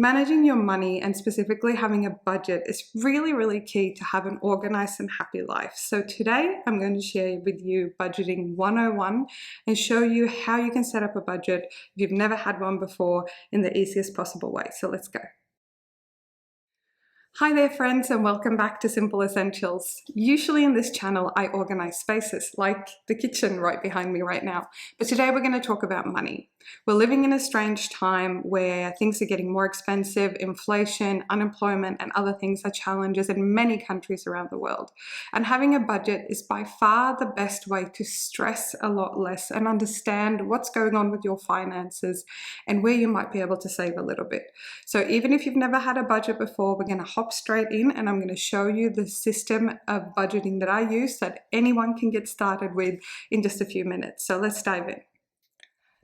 Managing your money and specifically having a budget is really, really key to have an organized and happy life. So today I'm going to share with you Budgeting 101 and show you how you can set up a budget if you've never had one before in the easiest possible way. So let's go. Hi there friends, and welcome back to Simple Essentials. Usually in this channel I organize spaces like the kitchen right behind me right now, but today we're going to talk about money. We're living in a strange time where things are getting more expensive, inflation, unemployment and other things are challenges in many countries around the world. And having a budget is by far the best way to stress a lot less and understand what's going on with your finances and where you might be able to save a little bit. So even if you've never had a budget before, we're going to hop straight in and I'm going to show you the system of budgeting that I use that anyone can get started with in just a few minutes. So let's dive in.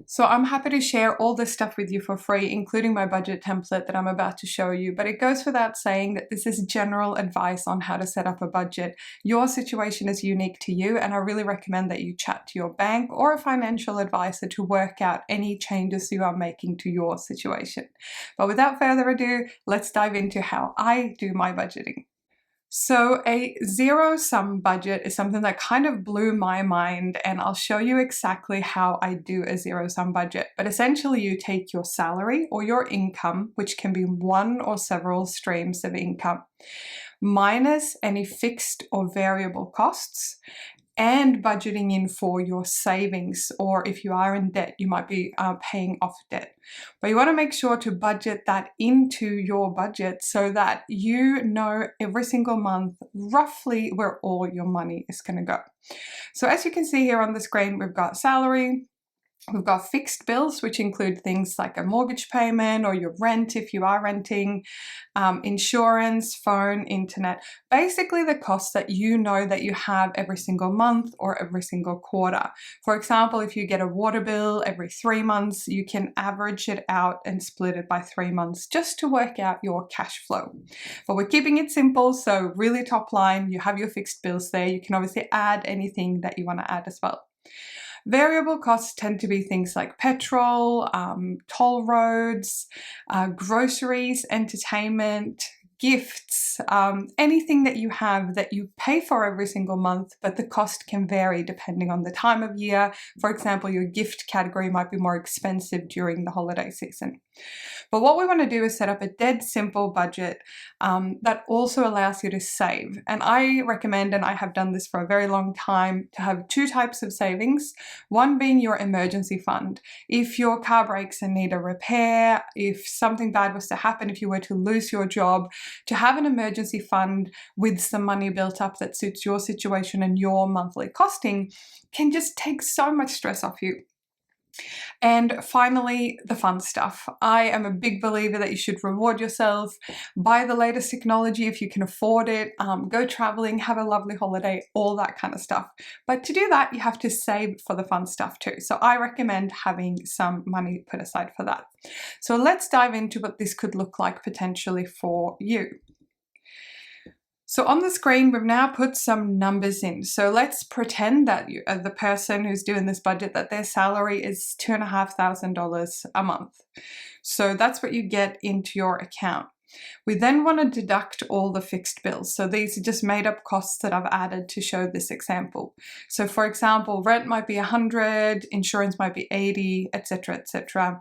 So I'm happy to share all this stuff with you for free, including my budget template that I'm about to show you, but it goes without saying that this is general advice on how to set up a budget. Your situation is unique to you, and I really recommend that you chat to your bank or a financial advisor to work out any changes you are making to your situation. But without further ado, let's dive into how I do my budgeting. So a zero-sum budget is something that kind of blew my mind, and I'll show you exactly how I do a zero-sum budget. But essentially you take your salary or your income, which can be one or several streams of income, minus any fixed or variable costs, and budgeting in for your savings, or if you are in debt, you might be paying off debt. But you want to make sure to budget that into your budget so that you know every single month roughly where all your money is going to go. So as you can see here on the screen, we've got salary. We've got fixed bills, which include things like a mortgage payment or your rent if you are renting, insurance, phone, internet, basically the costs that you know that you have every single month or every single quarter. For example, if you get a water bill every 3 months, you can average it out and split it by 3 months just to work out your cash flow. But we're keeping it simple, so really top line, you have your fixed bills there. You can obviously add anything that you want to add as well. Variable costs tend to be things like petrol, toll roads, groceries, entertainment, gifts, anything that you have that you pay for every single month, but the cost can vary depending on the time of year. For example, your gift category might be more expensive during the holiday season. But what we want to do is set up a dead simple budget that also allows you to save. And I recommend, and I have done this for a very long time, to have two types of savings. One being your emergency fund. If your car breaks and need a repair, if something bad was to happen, if you were to lose your job, to have an emergency fund with some money built up that suits your situation and your monthly costing can just take so much stress off you. And finally, the fun stuff. I am a big believer that you should reward yourself, buy the latest technology if you can afford it, go traveling, have a lovely holiday, all that kind of stuff. But to do that, you have to save for the fun stuff too. So I recommend having some money put aside for that. So let's dive into what this could look like potentially for you. So on the screen, we've now put some numbers in. So let's pretend that you, the person who's doing this budget, that their salary is $2,500 a month. So that's what you get into your account. We then want to deduct all the fixed bills. So these are just made up costs that I've added to show this example. So for example, rent might be 100, insurance might be 80, etc., etc.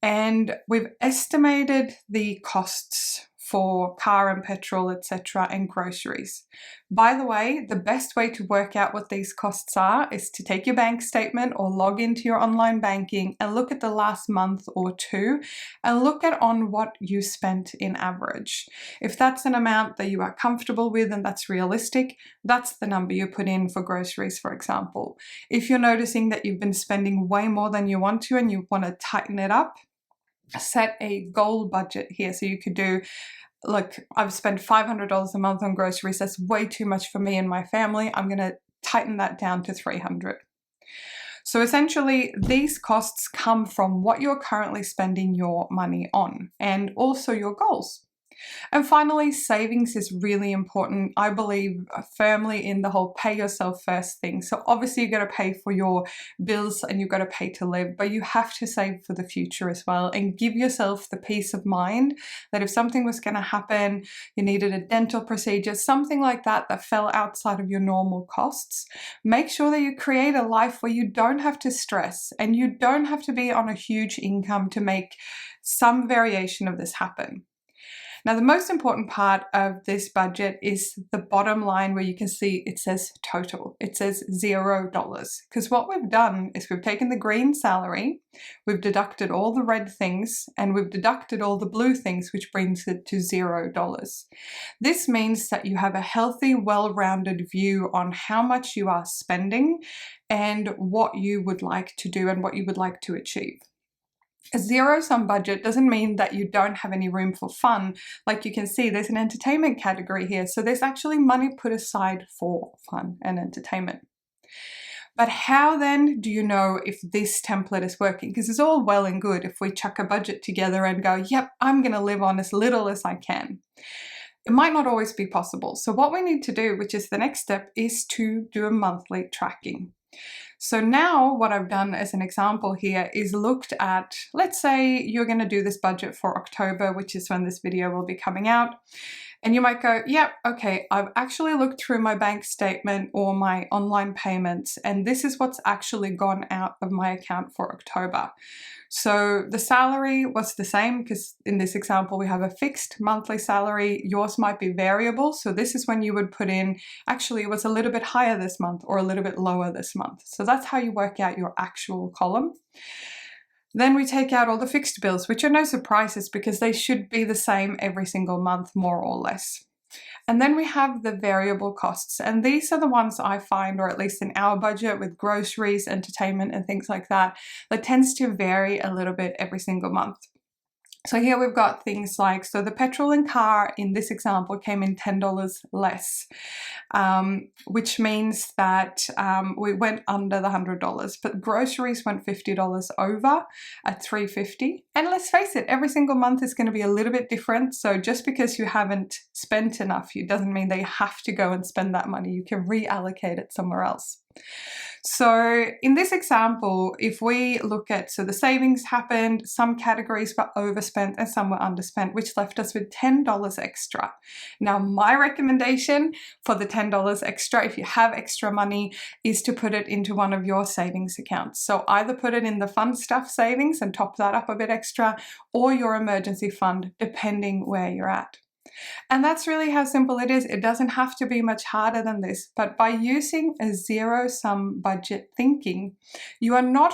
And we've estimated the costs for car and petrol, etc., and groceries. By the way, the best way to work out what these costs are is to take your bank statement or log into your online banking and look at the last month or two and look at on what you spent in average. If that's an amount that you are comfortable with and that's realistic, that's the number you put in for groceries, for example. If you're noticing that you've been spending way more than you want to and you want to tighten it up, set a goal budget here. So you could do, look, I've spent $500 a month on groceries. That's way too much for me and my family. I'm going to tighten that down to $300. So essentially, these costs come from what you're currently spending your money on and also your goals. And finally, savings is really important. I believe firmly in the whole pay yourself first thing. So obviously you've got to pay for your bills and you've got to pay to live, but you have to save for the future as well, and give yourself the peace of mind that if something was going to happen, you needed a dental procedure, something like that that fell outside of your normal costs, make sure that you create a life where you don't have to stress and you don't have to be on a huge income to make some variation of this happen. Now, the most important part of this budget is the bottom line where you can see it says total. It says $0. Because what we've done is we've taken the green salary, we've deducted all the red things, and we've deducted all the blue things, which brings it to $0. This means that you have a healthy, well-rounded view on how much you are spending and what you would like to do and what you would like to achieve. A zero-sum budget doesn't mean that you don't have any room for fun. Like you can see, there's an entertainment category here. So there's actually money put aside for fun and entertainment. But how then do you know if this template is working? Because it's all well and good if we chuck a budget together and go, yep, I'm going to live on as little as I can. It might not always be possible. So what we need to do, which is the next step, is to do a monthly tracking. So now what I've done as an example here is looked at, let's say you're going to do this budget for October, which is when this video will be coming out. And you might go, yep, okay, I've actually looked through my bank statement or my online payments, and this is what's actually gone out of my account for October. So the salary was the same, because in this example, we have a fixed monthly salary. Yours might be variable. So this is when you would put in, actually, it was a little bit higher this month or a little bit lower this month. So that's how you work out your actual column. Then we take out all the fixed bills, which are no surprises because they should be the same every single month, more or less. And then we have the variable costs, and these are the ones I find, or at least in our budget with groceries, entertainment and things like that, that tends to vary a little bit every single month. So here we've got things like, so the petrol and car in this example came in $10 less, which means that we went under the $100, but groceries went $50 over at $350. And let's face it, every single month is going to be a little bit different. So just because you haven't spent enough, it doesn't mean that you have to go and spend that money. You can reallocate it somewhere else. So in this example, if we look at, so the savings happened, some categories were overspent and some were underspent, which left us with $10 extra. Now, my recommendation for the $10 extra, if you have extra money, is to put it into one of your savings accounts. So either put it in the fun stuff savings and top that up a bit extra, or your emergency fund, depending where you're at. And that's really how simple it is. It doesn't have to be much harder than this, but by using a zero-sum budget thinking, you are not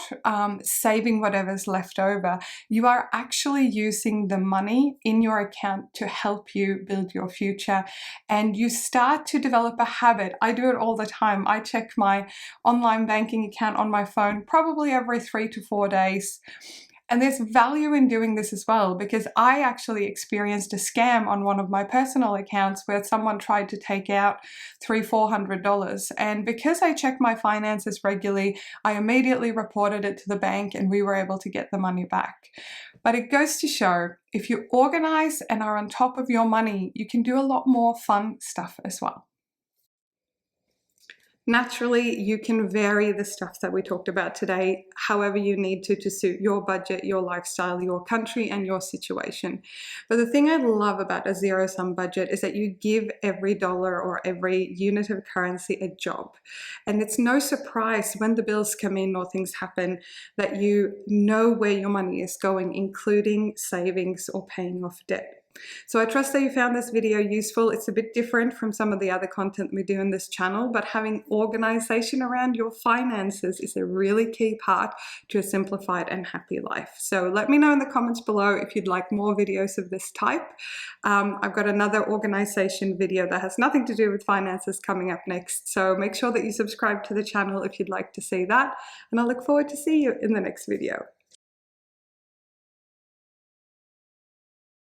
saving whatever's left over. You are actually using the money in your account to help you build your future, and you start to develop a habit. I do it all the time. I check my online banking account on my phone probably every 3 to 4 days. And there's value in doing this as well, because I actually experienced a scam on one of my personal accounts where someone tried to take out $300–400. And because I check my finances regularly, I immediately reported it to the bank and we were able to get the money back. But it goes to show, if you organize and are on top of your money, you can do a lot more fun stuff as well. Naturally, you can vary the stuff that we talked about today however you need to suit your budget, your lifestyle, your country, and your situation. But the thing I love about a zero-sum budget is that you give every dollar or every unit of currency a job. And it's no surprise when the bills come in or things happen that you know where your money is going, including savings or paying off debt. So I trust that you found this video useful. It's a bit different from some of the other content we do in this channel, but having organization around your finances is a really key part to a simplified and happy life. So let me know in the comments below if you'd like more videos of this type. I've got another organization video that has nothing to do with finances coming up next. So make sure that you subscribe to the channel if you'd like to see that. And I look forward to see you in the next video.